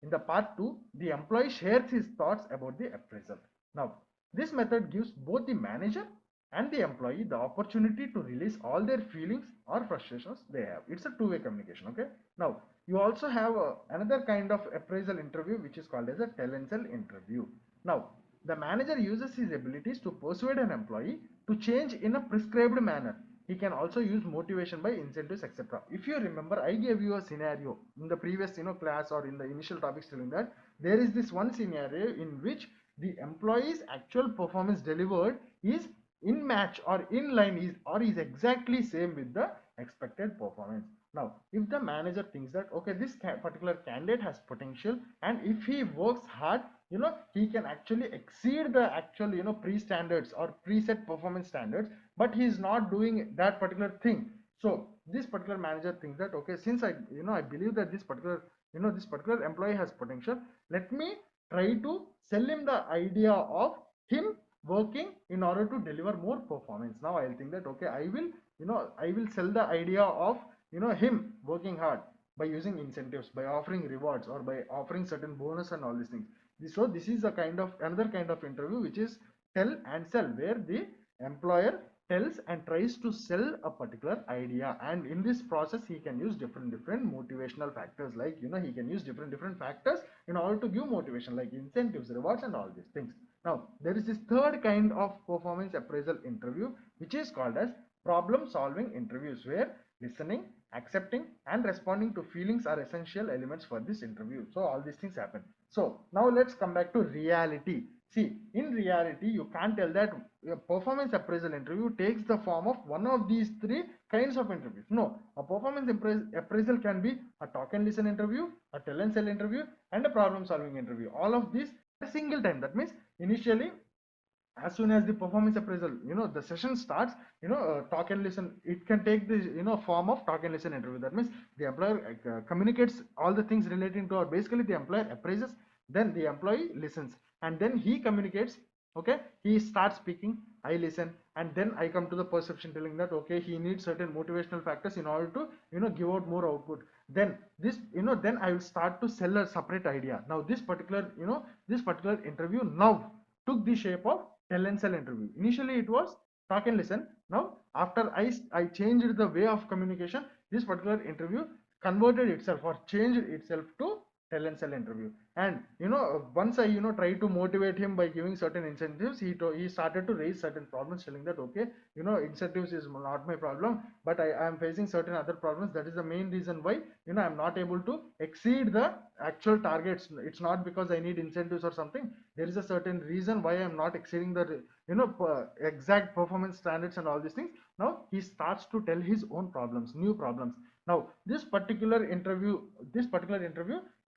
In the part two, the employee shares his thoughts about the appraisal. Now this method gives both the manager and the employee the opportunity to release all their feelings or frustrations they have. It's a two-way communication. Okay, now you also have another kind of appraisal interview, which is called as a tell and sell interview. Now the manager uses his abilities to persuade an employee to change in a prescribed manner. He can also use motivation by incentives, etc. If you remember, I gave you a scenario in the previous class, or in the initial topics, telling that there is this one scenario in which the employee's actual performance delivered is in match or in line is exactly same with the expected performance. Now, if the manager thinks that okay, this particular candidate has potential, and if he works hard, he can actually exceed the actual pre-standards or preset performance standards, but he is not doing that particular thing. So this particular manager thinks that okay, since I believe that this particular employee has potential, let me try to sell him the idea of him working in order to deliver more performance. Now I'll think that okay, I will sell the idea of him working hard by using incentives, by offering rewards, or by offering certain bonus and all these things. So this is a kind of another kind of interview which is tell and sell, where the employer tells and tries to sell a particular idea, and in this process he can use different motivational factors, like he can use different factors in order to give motivation, like incentives, rewards, and all these things. Now there is this third kind of performance appraisal interview which is called as problem solving interviews, where listening, accepting, and responding to feelings are essential elements for this interview. So all these things happen. So now let's come back to reality. See, in reality, you can't tell that a performance appraisal interview takes the form of one of these three kinds of interviews. No, a performance appraisal can be a talk and listen interview, a tell and sell interview, and a problem solving interview. All of these at a single time. That means initially, as soon as the performance appraisal the session starts, talk and listen, it can take the form of talk and listen interview. That means the employer communicates all the things relating to, or basically the employer appraises, then the employee listens, and then he communicates. Okay, he starts speaking, I listen, and then I come to the perception, telling that okay, he needs certain motivational factors in order to give out more output. Then this then I will start to sell a separate idea. Now this particular interview now took the shape of tell and sell interview. Initially it was talk and listen. Now after I changed the way of communication, this particular interview converted itself or changed itself to tell and sell interview. And once I try to motivate him by giving certain incentives, he started to raise certain problems, telling that okay, incentives is not my problem, but I am facing certain other problems. That is the main reason why I'm not able to exceed the actual targets. It's not because I need incentives or something. There is a certain reason why I'm not exceeding the exact performance standards and all these things. Now he starts to tell his own problems, new problems. Now this particular interview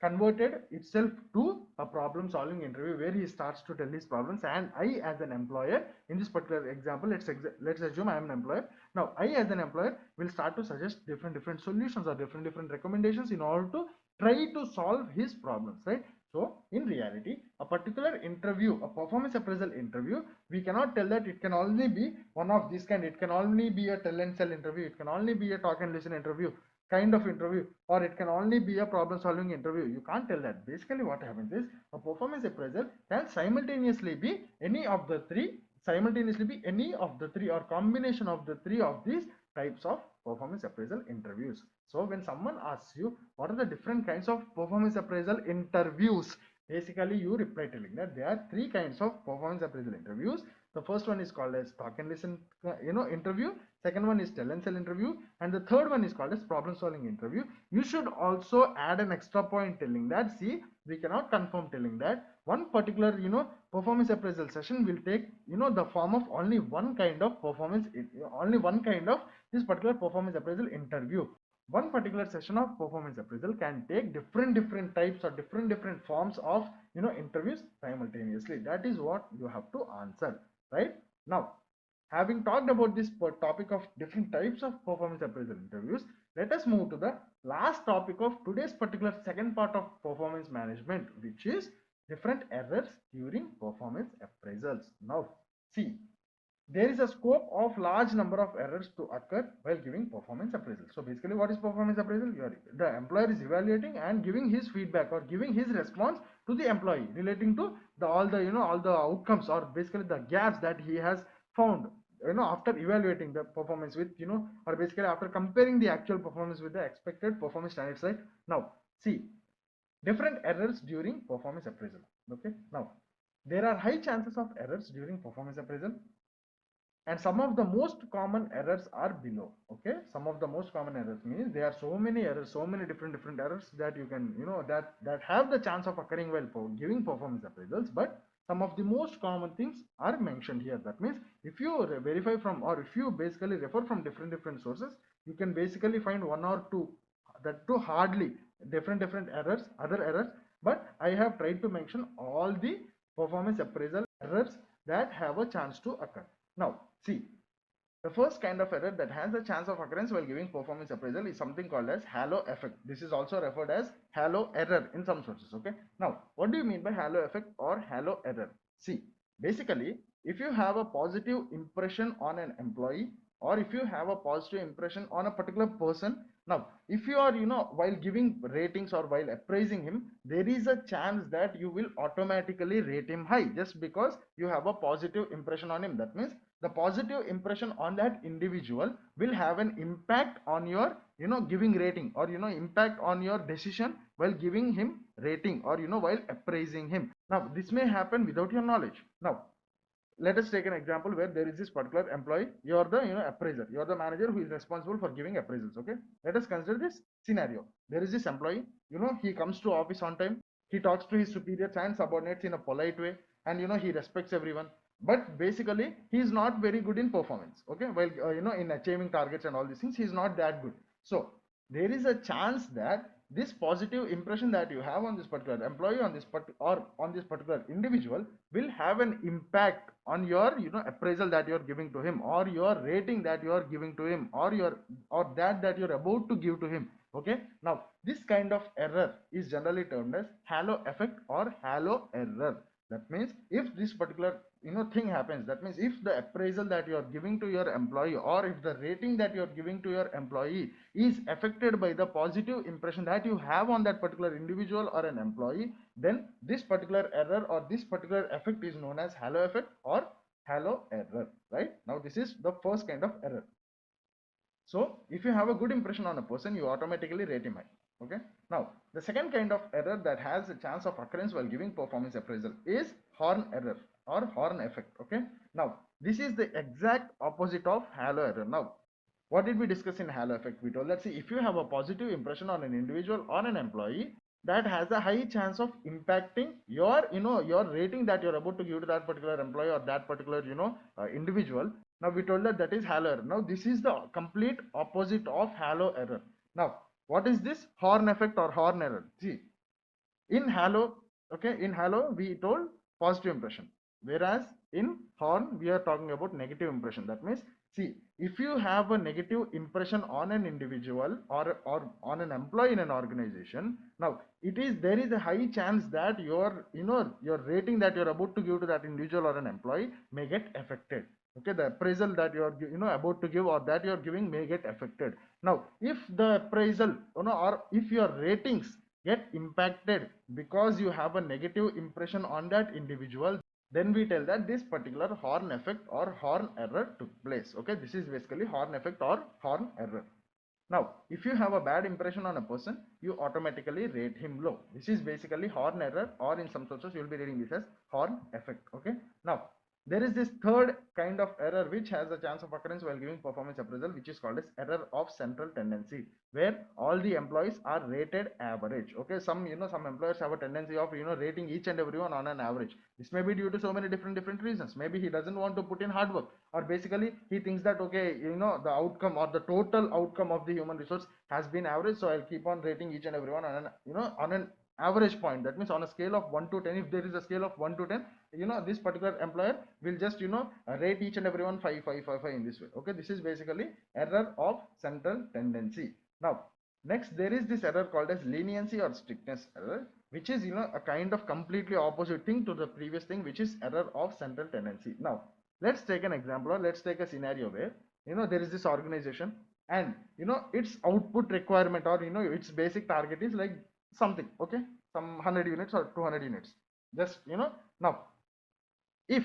converted itself to a problem solving interview, where he starts to tell his problems, and I as an employer, in this particular example, let's assume I am an employer. Now I as an employer will start to suggest different solutions or different recommendations in order to try to solve his problems, right? So in reality, a particular interview, a performance appraisal interview, we cannot tell that it can only be one of these kind. It can only be a tell and sell interview, it can only be a talk and listen interview kind of interview, or it can only be a problem solving interview. You can't tell that. Basically what happens is, a performance appraisal can simultaneously be any of the three or combination of the three of these types of performance appraisal interviews. So when someone asks you what are the different kinds of performance appraisal interviews, basically you reply telling that there are three kinds of performance appraisal interviews. The first one is called as talk and listen interview, second one is tell and sell interview, and the third one is called as problem solving interview. You should also add an extra point telling that, see, we cannot confirm telling that one particular performance appraisal session will take the form of only one kind of this particular performance appraisal interview. One particular session of performance appraisal can take different types or different forms of interviews simultaneously. That is what you have to answer, right? Now, having talked about this topic of different types of performance appraisal interviews, let us move to the last topic of today's particular second part of performance management, which is different errors during performance appraisals. Now see, there is a scope of large number of errors to occur while giving performance appraisal. So basically what is performance appraisal? The employer is evaluating and giving his feedback or giving his response to the employee relating to all the outcomes, or basically the gaps that he has found after evaluating the performance with or basically after comparing the actual performance with the expected performance standards, right? Now see, different errors during performance appraisal. Okay, now there are high chances of errors during performance appraisal, and some of the most common errors are below. Okay, some of the most common errors means there are so many errors, so many different errors that you can, that have the chance of occurring while giving performance appraisals, but some of the most common things are mentioned here. That means if you verify from, or if you basically refer from different sources, you can basically find one or two, that too hardly, different errors, other errors, but I have tried to mention all the performance appraisal errors that have a chance to occur. Now, see, the first kind of error that has a chance of occurrence while giving performance appraisal is something called as halo effect. This is also referred as halo error in some sources. Okay. Now, what do you mean by halo effect or halo error? See, basically, if you have a positive impression on an employee, or if you have a positive impression on a particular person, now if you are, while giving ratings or while appraising him, there is a chance that you will automatically rate him high just because you have a positive impression on him. That means the positive impression on that individual will have an impact on your, giving rating, or impact on your decision while giving him rating, or while appraising him. Now this may happen without your knowledge. Now let us take an example where there is this particular employee, you are the, appraiser, you are the manager who is responsible for giving appraisals. Okay, let us consider this scenario. There is this employee, he comes to office on time, he talks to his superiors and subordinates in a polite way, and he respects everyone, but basically he is not very good in performance. Okay, while in achieving targets and all these things, he is not that good. So there is a chance that this positive impression that you have on this particular employee, on this or on this particular individual, will have an impact on your, appraisal that you are giving to him, or your rating that you are giving to him, or that you're about to give to him. Okay, now this kind of error is generally termed as halo effect or halo error. That means if this particular, thing happens, that means if the appraisal that you are giving to your employee, or if the rating that you are giving to your employee is affected by the positive impression that you have on that particular individual or an employee, then this particular error or this particular effect is known as halo effect or halo error. Right, now this is the first kind of error. So if you have a good impression on a person, you automatically rate him high. Okay, now the second kind of error that has a chance of occurrence while giving performance appraisal is horn error or horn effect. Okay, now this is the exact opposite of halo error. Now what did we discuss in halo effect? We told that, see, if you have a positive impression on an individual or an employee, that has a high chance of impacting your, your rating that you're about to give to that particular employee or that particular, individual. Now we told that is halo error. Now this is the complete opposite of halo error. Now what is this horn effect or horn error? See, in halo, okay, in halo we told positive impression, whereas in horn we are talking about negative impression. That means, see, if you have a negative impression on an individual or on an employee in an organization, now there is a high chance that your, your rating that you're about to give to that individual or an employee may get affected. Okay, the appraisal that you are, about to give or that you are giving may get affected. Now if the appraisal, or if your ratings get impacted because you have a negative impression on that individual, then we tell that this particular horn effect or horn error took place. Okay, this is basically horn effect or horn error. Now if you have a bad impression on a person, you automatically rate him low. This is basically horn error, or in some sources you will be reading this as horn effect. Okay, now there is this third kind of error which has a chance of occurrence while giving performance appraisal, which is called as error of central tendency, where all the employees are rated average. Okay, some employers have a tendency of, rating each and everyone on an average. This may be due to so many different reasons. Maybe he doesn't want to put in hard work, or basically he thinks that, okay, the outcome or the total outcome of the human resource has been average, so I'll keep on rating each and everyone on an, on an average point. That means on a scale of 1 to 10, if there is a scale of 1 to 10, this particular employer will just, rate each and everyone 5 5 5 5 in this way. Okay, this is basically error of central tendency. Now next, there is this error called as leniency or strictness error, which is, a kind of completely opposite thing to the previous thing, which is error of central tendency. Now let's take an example, or let's take a scenario where, there is this organization, and its output requirement, or its basic target is like something, okay, some 100 units or 200 units, just, now if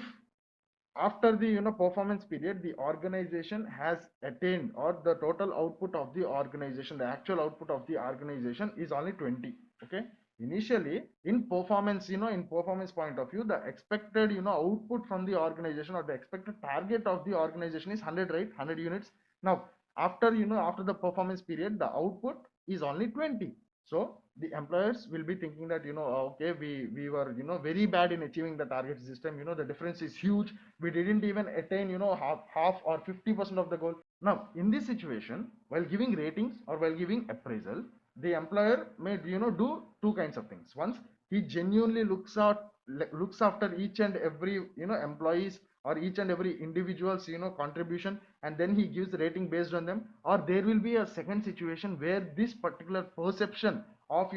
after the, performance period, the organization has attained, or the total output of the organization, the actual output of the organization is only 20. Okay, initially in performance, in performance point of view, the expected, output from the organization, or the expected target of the organization is 100, right? 100 units. Now, after, after the performance period, the output is only 20. So the employers will be thinking that, okay, we were, very bad in achieving the target system. The difference is huge. We didn't even attain, half or 50% of the goal. Now, in this situation, while giving ratings or while giving appraisal, the employer may, do two kinds of things. Once, he genuinely looks after each and every, employees or each and every individual's, contribution, and then he gives the rating based on them. Or there will be a second situation where this particular perception of,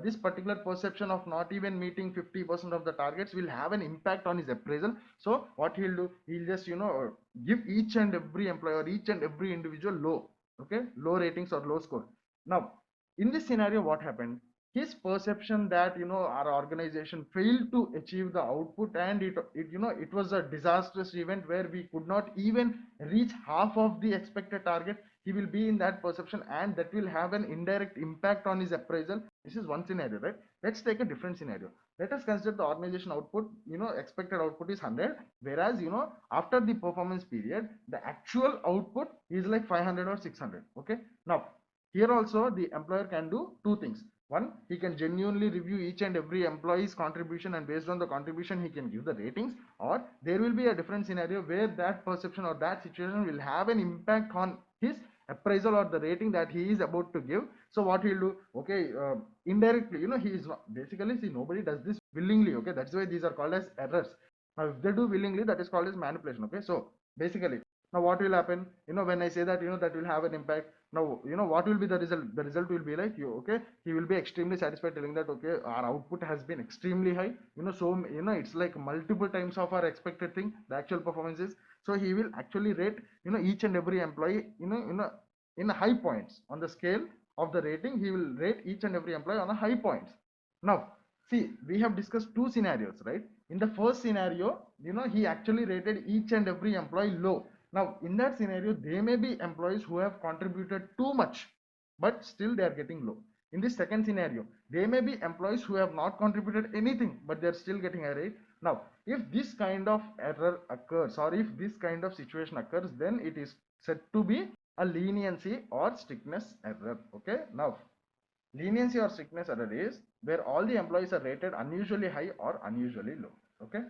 this particular perception of not even meeting 50% of the targets will have an impact on his appraisal. So what he'll do, he'll just, give each and every employer, each and every individual low ratings or low score. Now, in this scenario, what happened, his perception that, our organization failed to achieve the output, and it was a disastrous event where we could not even reach half of the expected target. He will be in that perception, and that will have an indirect impact on his appraisal. This is one scenario, right? Let's take a different scenario. Let us consider the organization output, expected output is 100, whereas, after the performance period, the actual output is like 500 or 600. Okay, now here also the employer can do two things. One, he can genuinely review each and every employee's contribution, and based on the contribution he can give the ratings. Or there will be a different scenario where that perception or that situation will have an impact on his appraisal or the rating that he is about to give. So what he'll do, okay, indirectly, he is not, basically, see, nobody does this willingly. Okay, that's why these are called as errors. Now if they do willingly, that is called as manipulation. Okay, so basically, now what will happen, when I say that, that will have an impact. Now, what will be the result? The result will be like, okay, he will be extremely satisfied, telling that, okay, our output has been extremely high, so, it's like multiple times of our expected thing, the actual performance is. So he will actually rate, each and every employee, in high points on the scale of the rating. He will rate each and every employee on a high points. Now, see, we have discussed two scenarios, right? In the first scenario, he actually rated each and every employee low. Now, in that scenario, they may be employees who have contributed too much, but still they are getting low. In this second scenario, they may be employees who have not contributed anything, but they're still getting a rate. Now, if this kind of error occurs, or if this kind of situation occurs, then it is said to be a leniency or strictness error. Okay, now leniency or strictness error is where all the employees are rated unusually high or unusually low. Okay,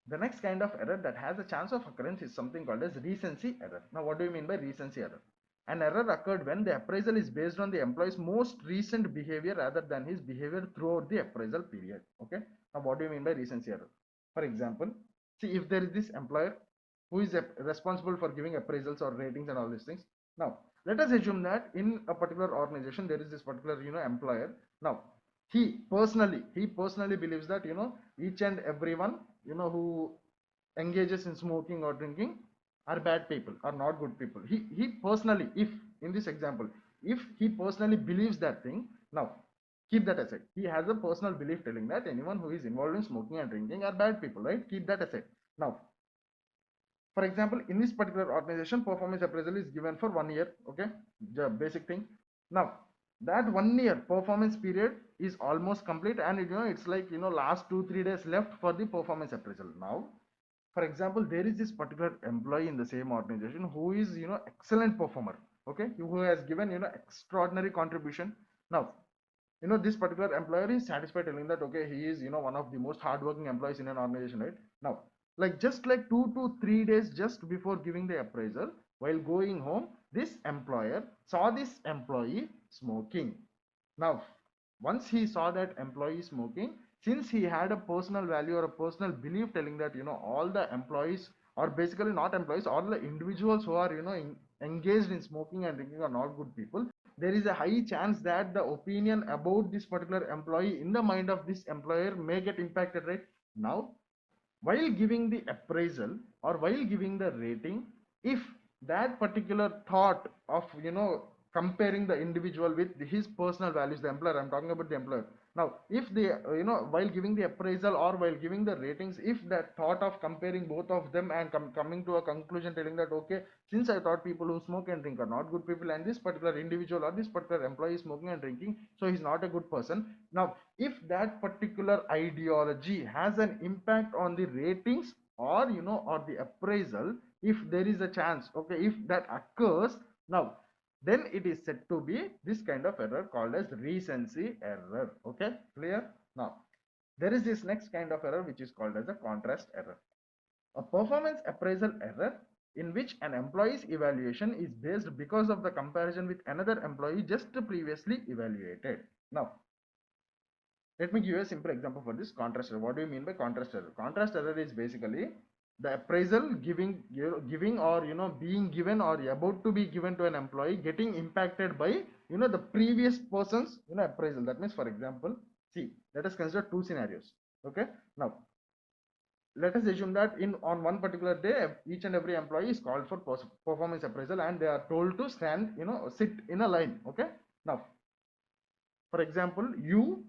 the next kind of error that has a chance of occurrence is something called as recency error. Now, what do you mean by recency error? An error occurred when the appraisal is based on the employee's most recent behavior rather than his behavior throughout the appraisal period. Okay, now what do you mean by recency error? For example, see, if there is this employer who is responsible for giving appraisals or ratings and all these things. Now, let us assume that in a particular organization there is this particular, employer. Now, he personally believes that, each and everyone, who engages in smoking or drinking are bad people, are not good people. He personally, if in this example, if he personally believes that thing, now keep that aside. He has a personal belief telling that anyone who is involved in smoking and drinking are bad people, right? Keep that aside. Now, for example, in this particular organization, performance appraisal is given for 1 year. Okay, the basic thing. Now, that 1 year performance period is almost complete, and it's like, last 2-3 days left for the performance appraisal. Now, for example, there is this particular employee in the same organization who is, excellent performer. Okay, who has given, extraordinary contribution. Now, this particular employer is satisfied, telling that, okay, he is, one of the most hardworking employees in an organization, right? Now, like just like 2 to 3 days just before giving the appraisal, while going home, this employer saw this employee smoking. Now, once he saw that employee smoking, since he had a personal value or a personal belief telling that, all the employees, or basically not employees, all the individuals who are, engaged in smoking and drinking are not good people, there is a high chance that the opinion about this particular employee in the mind of this employer may get impacted, right? Now, while giving the appraisal or while giving the rating, if that particular thought of, comparing the individual with his personal values, the employer, I'm talking about the employer, Now, if they, while giving the appraisal or while giving the ratings, if that thought of comparing both of them and coming to a conclusion telling that, okay, since I thought people who smoke and drink are not good people, and this particular individual or this particular employee is smoking and drinking, so he's not a good person. Now, if that particular ideology has an impact on the ratings or, or the appraisal, if there is a chance, okay, if that occurs, now then it is said to be this kind of error called as recency error. Okay, clear? Now there is this next kind of error which is called as a contrast error, a performance appraisal error in which an employee's evaluation is based because of the comparison with another employee just previously evaluated. Now let me give you a simple example for this contrast error. What do you mean by contrast error? Contrast error is basically the appraisal giving or being given or about to be given to an employee getting impacted by the previous person's appraisal. That means, for example, see, let us consider two scenarios. Okay, now let us assume that on one particular day each and every employee is called for performance appraisal and they are told to stand, sit in a line. Okay, now for example, you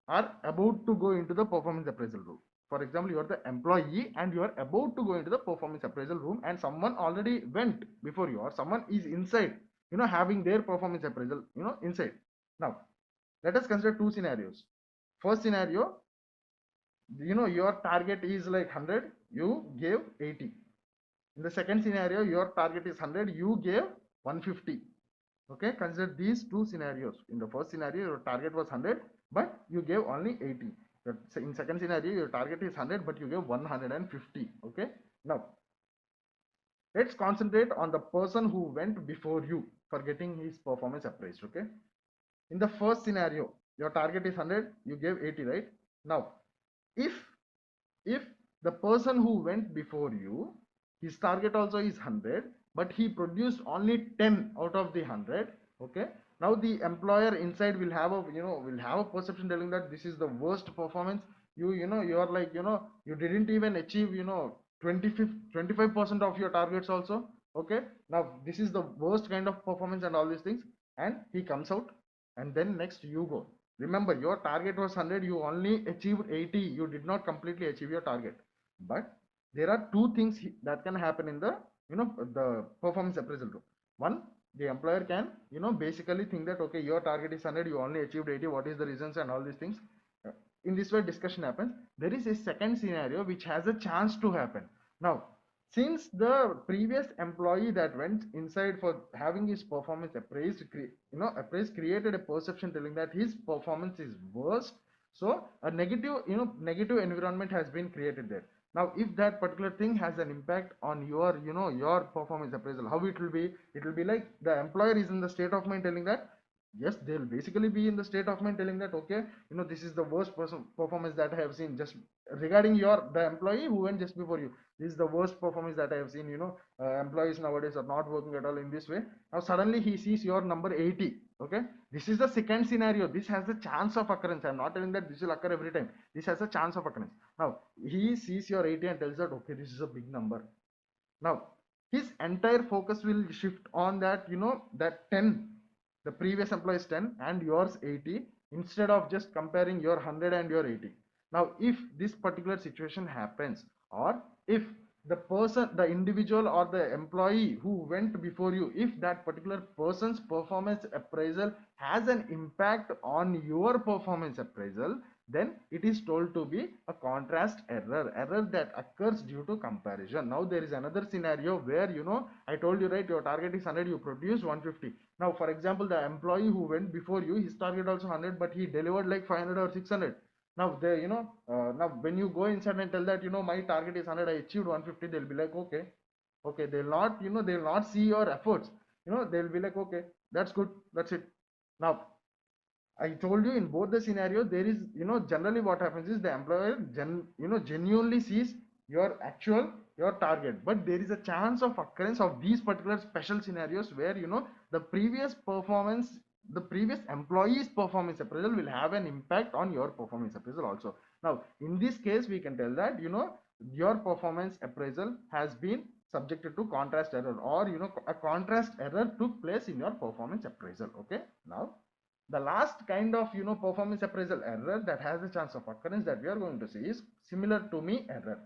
are about to go into the performance appraisal room. For example, you are the employee and you are about to go into the performance appraisal room, and someone already went before you, or someone is inside, having their performance appraisal, inside. Now let us consider two scenarios. First scenario, your target is like 100, you gave 80. In the second scenario, your target is 100, you gave 150. Okay, consider these two scenarios. In the first scenario, your target was 100, but you gave only 80. In second scenario, your target is 100, but you gave 150. Okay, now let's concentrate on the person who went before you for getting his performance appraised. Okay, in the first scenario, your target is 100, you gave 80, right? Now if if the person who went before you, his target also is 100, but he produced only 10 out of the 100. Okay, now the employer inside will have a perception telling that this is the worst performance. You are like, you didn't even achieve 25% of your targets also. Okay, now this is the worst kind of performance and all these things, and he comes out, and then next you go. Remember, your target was 100, you only achieved 80, you did not completely achieve your target. But there are two things that can happen in the the performance appraisal room. One, the employer can basically think that, okay, your target is 100, you only achieved 80, what is the reasons and all these things. In this way discussion happens. There is a second scenario which has a chance to happen. Now since the previous employee that went inside for having his performance appraised, created a perception telling that his performance is worst, so a negative environment has been created there. Now if that particular thing has an impact on your your performance appraisal, how it will be? It will be like the employer is in the state of mind telling that, yes, they'll basically be in the state of mind telling that, okay, this is the worst performance that I have seen, just regarding the employee who went just before you. This is the worst performance that I have seen. Employees nowadays are not working at all in this way. Now suddenly he sees your number 80. Okay, this is the second scenario. This has a chance of occurrence. I'm not telling that this will occur every time. This has a chance of occurrence. Now he sees your 80 and tells that, okay, this is a big number. Now his entire focus will shift on that, that 10, the previous employee is 10 and yours 80, instead of just comparing your 100 and your 80. Now if this particular situation happens, or if the individual or the employee who went before you, if that particular person's performance appraisal has an impact on your performance appraisal, then it is told to be a contrast error that occurs due to comparison. Now there is another scenario where, I told you, right, your target is 100, you produce 150. Now for example, the employee who went before you, his target also 100, but he delivered like 500 or 600. Now they, now when you go inside and tell that, my target is 100, I achieved 150, they'll be like, okay, they'll not, they'll not see your efforts. They'll be like, okay, that's good, that's it. Now I told you, in both the scenario, there is, generally what happens is the employer genuinely sees your target, but there is a chance of occurrence of these particular special scenarios where, the previous performance, the previous employee's performance appraisal will have an impact on your performance appraisal also. Now in this case, we can tell that, your performance appraisal has been subjected to contrast error, or a contrast error took place in your performance appraisal. Okay, now The last kind of performance appraisal error that has a chance of occurrence that we are going to see is similar to me error.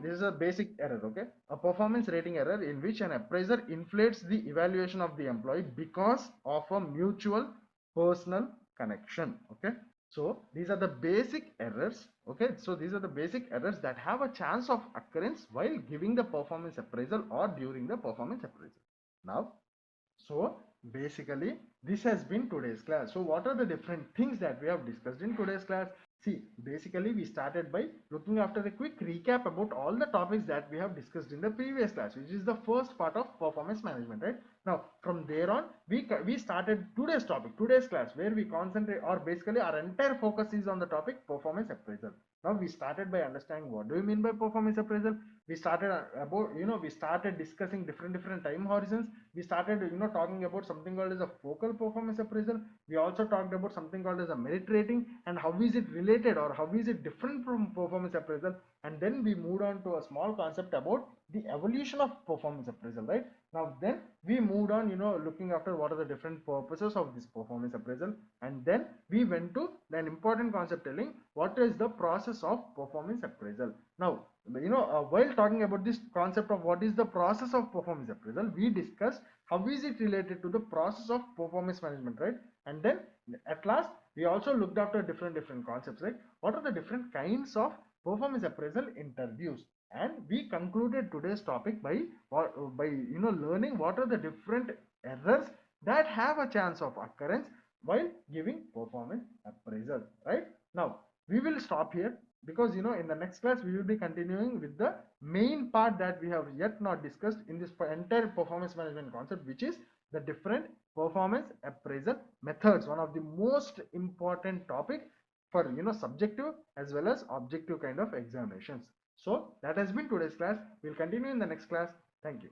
This is a basic error, okay? A performance rating error in which an appraiser inflates the evaluation of the employee because of a mutual personal connection, okay? So these are the basic errors, okay? So these are the basic errors that have a chance of occurrence while giving the performance appraisal or during the performance appraisal. Now, so basically this has been today's class. So what are the different things that we have discussed in today's class? See, basically we started by looking after a quick recap about all the topics that we have discussed in the previous class, which is the first part of performance management, right? Now from there on we started today's topic, today's class, where we concentrate, or basically our entire focus is on the topic performance appraisal. Now we started by understanding what do you mean by performance appraisal. We started about we started discussing different time horizons. We started talking about something called as a focal performance appraisal. We also talked about something called as a merit rating and how is it related or how is it different from performance appraisal. And then we moved on to a small concept about the evolution of performance appraisal, right? Now then we moved on looking after what are the different purposes of this performance appraisal, and then we went to an important concept telling what is the process of performance appraisal. Now while talking about this concept of what is the process of performance appraisal, we discussed how is it related to the process of performance management, right? And then at last we also looked after different concepts, like what are the different kinds of performance appraisal interviews. And we concluded today's topic by learning what are the different errors that have a chance of occurrence while giving performance appraisal, right? Now we will stop here, because in the next class we will be continuing with the main part that we have yet not discussed in this entire performance management concept, which is the different performance appraisal methods, one of the most important topic for subjective as well as objective kind of examinations. So that has been today's class. We'll continue in the next class. Thank you.